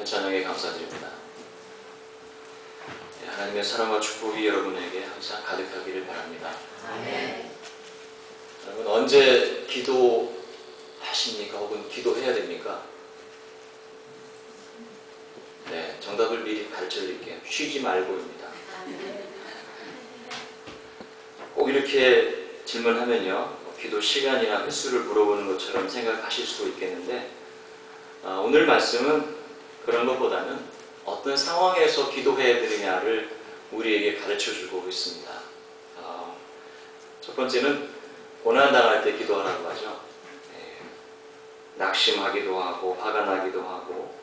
찬양에 감사드립니다. 하나님의 사랑과 축복이 여러분에게 항상 가득하기를 바랍니다. 아멘. 여러분 언제 기도하십니까? 혹은 기도해야 됩니까? 네, 정답을 미리 가르쳐 드릴게요. 쉬지 말고입니다. 꼭 이렇게 질문하면요, 기도 시간이나 횟수를 물어보는 것처럼 생각하실 수도 있겠는데, 오늘 말씀은 그런 것보다는 어떤 상황에서 기도해야 되느냐를 우리에게 가르쳐주고 있습니다. 첫 번째는 고난당할 때 기도하라고 하죠. 낙심하기도 하고 화가 나기도 하고,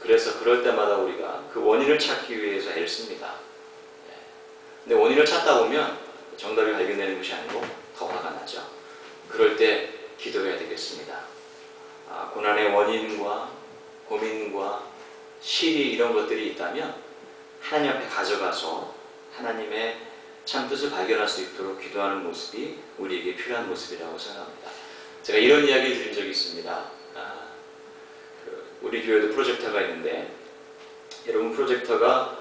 그래서 그럴 때마다 우리가 그 원인을 찾기 위해서 애씁니다. 근데 원인을 찾다 보면 정답이 발견되는 것이 아니고 더 화가 나죠. 그럴 때 기도해야 되겠습니다. 고난의 원인과 고민과 시리 이런 것들이 있다면 하나님 앞에 가져가서 하나님의 참 뜻을 발견할 수 있도록 기도하는 모습이 우리에게 필요한 모습이라고 생각합니다. 제가 이런 이야기를 드린 적이 있습니다. 우리 교회도 프로젝터가 있는데, 여러분 프로젝터가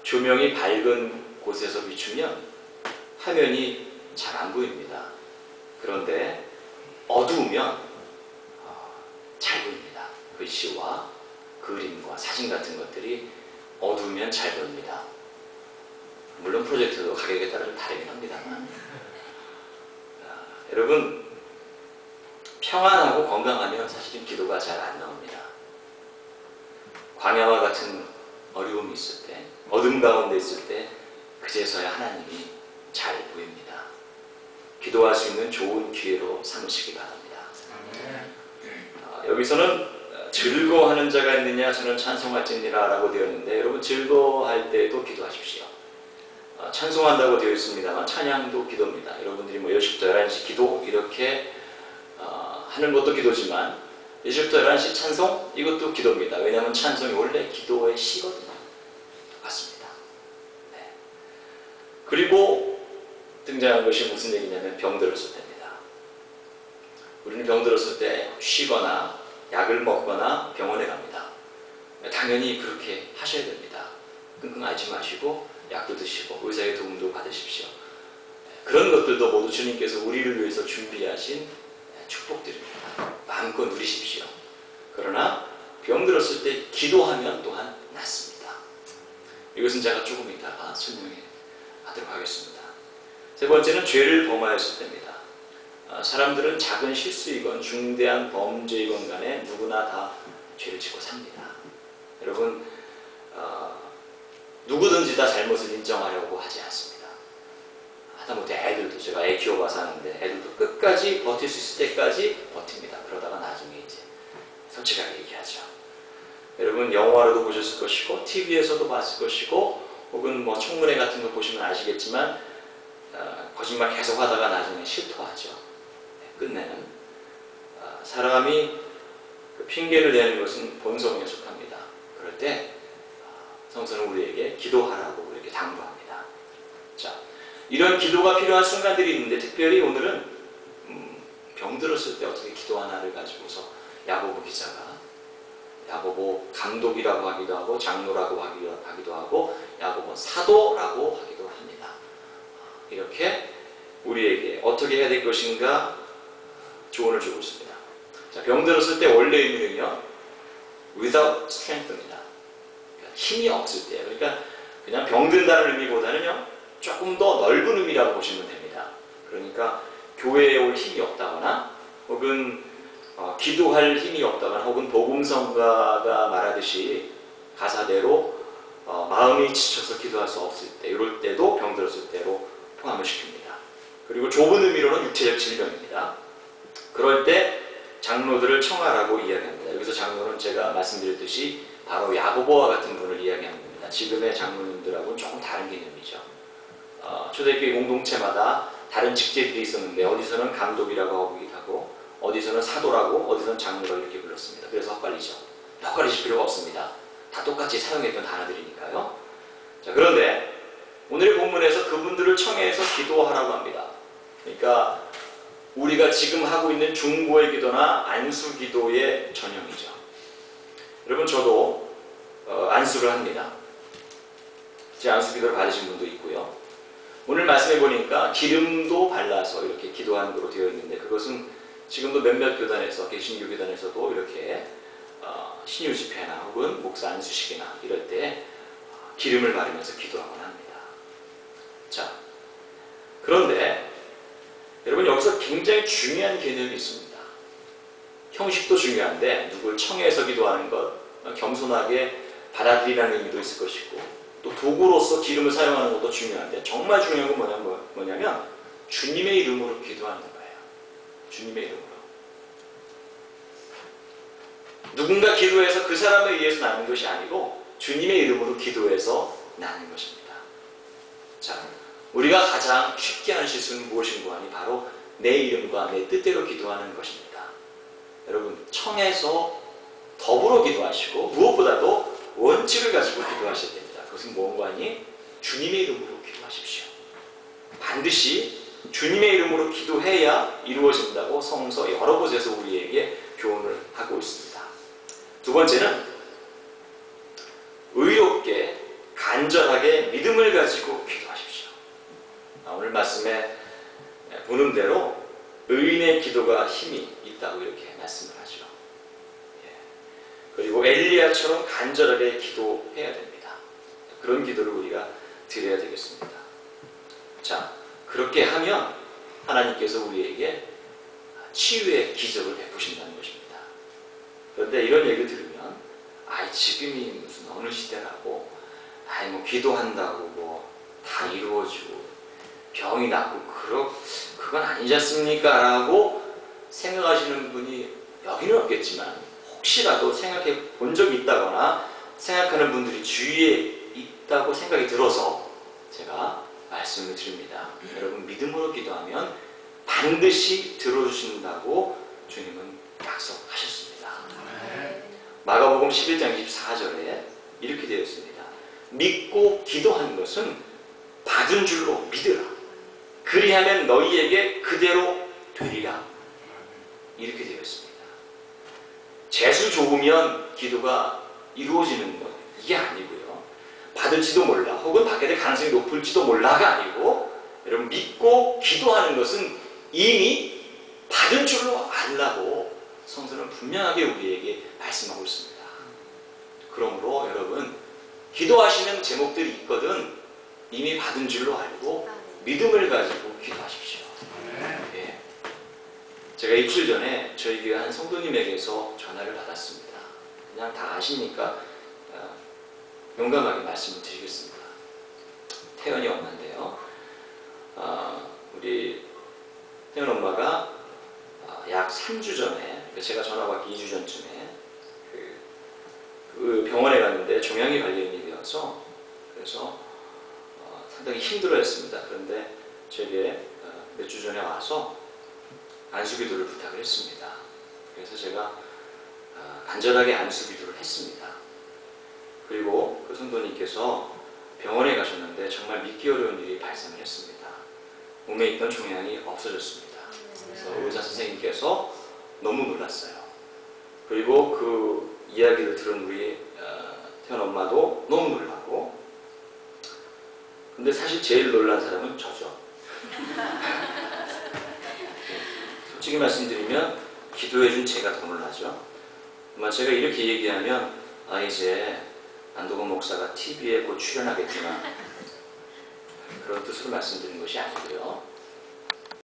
조명이 밝은 곳에서 비추면 화면이 잘 안 보입니다. 그런데 어두우면 잘 보입니다. 글씨와 그림과 사진 같은 것들이 어두우면 잘 보입니다. 물론 프로젝터도 가격에 따라 좀 다르긴 합니다만, 여러분 평안하고 건강하면 사실은 기도가 잘 안 나옵니다. 광야와 같은 어려움이 있을 때, 어둠 가운데 있을 때 그제서야 하나님이 잘 보입니다. 기도할 수 있는 좋은 기회로 삼으시기 바랍니다. 여기서는 즐거워하는 자가 있느냐 저는 찬송할지니라 라고 되어 있는데, 여러분 즐거워할 때도 기도하십시오. 찬송한다고 되어 있습니다만 찬양도 기도입니다. 여러분들이 뭐 10시부터 11시 기도 이렇게 하는 것도 기도지만 10시부터 11시 찬송 이것도 기도입니다. 왜냐하면 찬송이 원래 기도의 시거든요. 맞습니다. 네. 그리고 등장한 것이 무슨 얘기냐면 병들었을 때입니다. 우리는 병들었을 때 쉬거나 약을 먹거나 병원에 갑니다. 당연히 그렇게 하셔야 됩니다. 끙끙 앓지 마시고 약도 드시고 의사의 도움도 받으십시오. 그런 것들도 모두 주님께서 우리를 위해서 준비하신 축복들입니다. 마음껏 누리십시오. 그러나 병들었을 때 기도하면 또한 낫습니다. 이것은 제가 조금 이따가 설명해 하도록 하겠습니다. 세 번째는 죄를 범하였을 때입니다. 사람들은 작은 실수이건 중대한 범죄이건 간에 누구나 다 죄를 짓고 삽니다. 여러분 누구든지 다 잘못을 인정하려고 하지 않습니다. 하다못해 애들도, 제가 애 키워봐서 하는데 애들도 끝까지 버틸 수 있을 때까지 버팁니다. 그러다가 나중에 이제 솔직하게 얘기하죠. 여러분 영화로도 보셨을 것이고 TV에서도 봤을 것이고 혹은 뭐 청문회 같은 거 보시면 아시겠지만 거짓말 계속 하다가 나중에 실토하죠. 끝내는 사람이 그 핑계를 대는 것은 본성에 속합니다. 그럴 때 성서는 우리에게 기도하라고 이렇게 당부합니다. 자, 이런 기도가 필요한 순간들이 있는데, 특별히 오늘은 병들었을 때 어떻게 기도하나를 가지고서 야고보 기자가, 야고보 감독이라고 하기도 하고 장로라고 하기도 하고 야고보 사도라고 하기도 합니다. 이렇게 우리에게 어떻게 해야 될 것인가 조언을 주고 있습니다. 자, 병들었을 때 원래 의미는요, without strength입니다. 힘이 없을 때예요. 그러니까 그냥 병든다는 의미보다는요, 조금 더 넓은 의미라고 보시면 됩니다. 그러니까 교회에 올 힘이 없다거나 혹은 기도할 힘이 없다거나 혹은 복음성가가 말하듯이 가사대로 마음이 지쳐서 기도할 수 없을 때, 이럴 때도 병들었을 때로 포함을 시킵니다. 그리고 좁은 의미로는 육체적 질병입니다. 그럴 때 장로들을 청하라고 이야기합니다. 여기서 장로는 제가 말씀드렸듯이 바로 야고보와 같은 분을 이야기하는 겁니다. 지금의 장로님들하고는 조금 다른 개념이죠. 초대교회 공동체마다 다른 직제들이 있었는데, 어디서는 감독이라고 하기도 하고 어디서는 사도라고 어디서는 장로라고 이렇게 불렀습니다. 그래서 헛갈리죠. 헛갈리실 필요가 없습니다. 다 똑같이 사용했던 단어들이니까요. 자, 그런데 오늘의 본문에서 그분들을 청해서 기도하라고 합니다. 그러니까 우리가 지금 하고 있는 중보의 기도나 안수 기도의 전형이죠. 여러분 저도 안수를 합니다. 제 안수 기도를 받으신 분도 있고요. 오늘 말씀해 보니까 기름도 발라서 이렇게 기도하는 거로 되어 있는데, 그것은 지금도 몇몇 교단에서, 개신교 교단에서도 이렇게 신유 집회나 혹은 목사 안수식이나 이럴 때 기름을 바르면서 기도하곤 합니다. 자, 그런데 여러분, 여기서 굉장히 중요한 개념이 있습니다. 형식도 중요한데 누굴 청해서 기도하는 것, 겸손하게 받아들이라는 의미도 있을 것이고, 또 도구로서 기름을 사용하는 것도 중요한데, 정말 중요한 건 뭐냐면 주님의 이름으로 기도하는 거예요. 주님의 이름으로. 누군가 기도해서 그 사람에 의해서 나는 것이 아니고 주님의 이름으로 기도해서 나는 것입니다. 자, 우리가 가장 쉽게 하는 실수는 무엇인가 하니 바로 내 이름과 내 뜻대로 기도하는 것입니다. 여러분, 청해서 더불어 기도하시고 무엇보다도 원칙을 가지고 기도하셔야 됩니다. 그것은 무엇인가 하니 주님의 이름으로 기도하십시오. 반드시 주님의 이름으로 기도해야 이루어진다고 성서 여러 곳에서 우리에게 교훈을 하고 있습니다. 두 번째는 의롭게 간절하게 믿음을 가지고 기도하십시오. 오늘 말씀에 보는 대로 의인의 기도가 힘이 있다고 이렇게 말씀을 하죠. 그리고 엘리야처럼 간절하게 기도해야 됩니다. 그런 기도를 우리가 드려야 되겠습니다. 자, 그렇게 하면 하나님께서 우리에게 치유의 기적을 베푸신다는 것입니다. 그런데 이런 얘기를 들으면, 지금이 무슨 어느 시대라고, 뭐 기도한다고 뭐 다 이루어지고 병이 낫고 그건 아니지 않습니까? 라고 생각하시는 분이 여기는 없겠지만, 혹시라도 생각해 본 적이 있다거나 생각하는 분들이 주위에 있다고 생각이 들어서 제가 말씀을 드립니다. 여러분, 믿음으로 기도하면 반드시 들어주신다고 주님은 약속하셨습니다. 마가복음 11장 24절에 이렇게 되어 있습니다. 믿고 기도하는 것은 받은 줄로 믿으라. 그리하면 너희에게 그대로 되리라. 이렇게 되어 있습니다. 재수 좋으면 기도가 이루어지는 것, 이게 아니고요. 받을지도 몰라, 혹은 받게 될 가능성이 높을지도 몰라가 아니고, 여러분, 믿고 기도하는 것은 이미 받은 줄로 알라고 성서는 분명하게 우리에게 말씀하고 있습니다. 그러므로 여러분, 기도하시는 제목들이 있거든 이미 받은 줄로 알고 믿음을 가지고 기도하십시오. 예. 제가 이틀 전에 저희 교회 한 성도님에게서 전화를 받았습니다. 그냥 다 아시니까 용감하게 말씀을 드리겠습니다. 태연이 엄마인데요. 우리 태연 엄마가 약 3주 전에, 제가 전화 받기 2주 전쯤에 그 병원에 갔는데 종양이 발견이 되어서, 그래서 상당히 힘들어했습니다. 그런데 제게 몇 주 전에 와서 안수기도를 부탁을 했습니다. 그래서 제가 간절하게 안수기도를 했습니다. 그리고 그 성도님께서 병원에 가셨는데 정말 믿기 어려운 일이 발생을 했습니다. 몸에 있던 종양이 없어졌습니다. 그래서 의사 선생님께서 너무 놀랐어요. 그리고 그 이야기를 들은 우리 태연 엄마도 너무 놀랐고, 근데 사실 제일 놀란 사람은 저죠. 솔직히 말씀드리면 기도해준 제가 더 놀라죠. 아마 제가 이렇게 얘기하면 이제 안도건 목사가 TV에 곧 출연하겠구나, 그런 뜻으로 말씀드린 것이 아니고요.